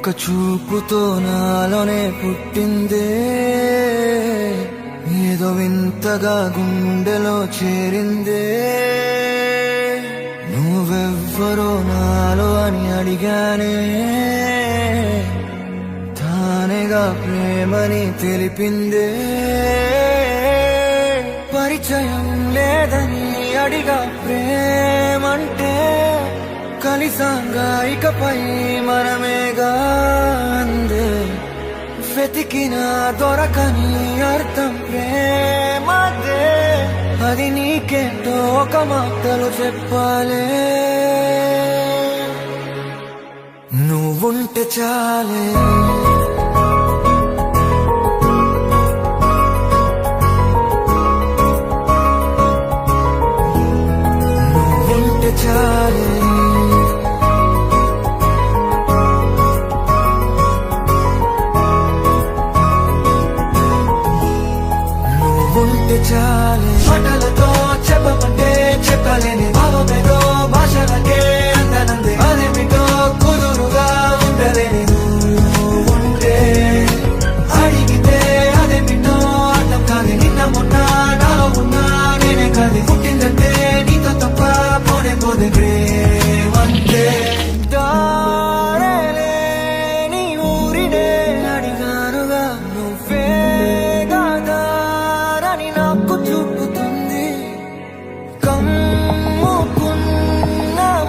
ఒక్క చూపుతో నాలోనే పుట్టిందే, ఏదో వింతగా గుండెలో చేరిందే. నువ్వెవ్వరో నాలో అని అడిగానే, తానేగా ప్రేమని తెలిపిందే. పరిచయం లేదని అడిగా ప్రేమంటే, కలిసాంగా ఇకపై మనమేగా అందే. వెతికిన దొరకని అర్థం ప్రేమదే, అది నీకేంటో ఒక మాటలో చెప్పాలే. నువ్వుంటే చాలే, నువ్వుంటే చాలే, ఉంటే చాలే. మాటలతో చెప్పమంటే చెప్పలేని భావమేదో భాషలకే అందనందే. అదేమిటో కుదురుగా ఉండలేని ఉంటే, అడిగితే అదేమిటో అర్థం కాదు. నిన్న మొన్న నాలో ఉన్నా నేనే కాదు. పుట్టిందంటే నీతో తప్ప పోనే పోదే ప్రేమంతే. దారేలేని ఊరినే అడిగానుగా, నువ్వే నాకు చూపుతుంది. కమ్ముకున్న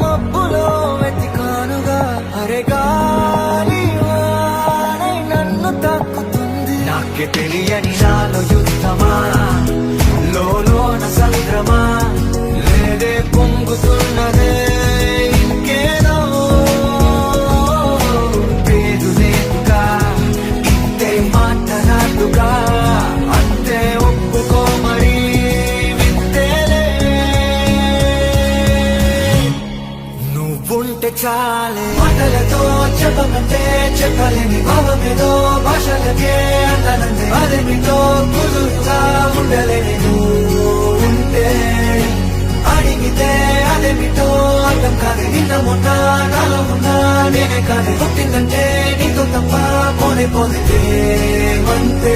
మబ్బులో వెతికానుగా, అరే గాలి వానై నన్ను తాకుతుంది. నాకే తెలియని నాలో యుద్ధమా, లోన సంద్రమా, లేదే పొంగుతున్నదే ఇంకేదో. పేరు లేదుగా, ఇంతే మాట్లాడుగా, ఉంటే చాలే. మాటలతో చెప్పమంటే చెప్పలేని భావమేదో భాషలకే అందనందే. అదేమిటో కుదురుగా ఉండలేని ఉంటే, అడిగితే అదేమిటో అర్థం కాదు. నిన్న మొన్న నాలో ఉన్నా నేనే కాదు. పుట్టిందంటే నీతో తప్ప పోనే పోదే అంతే.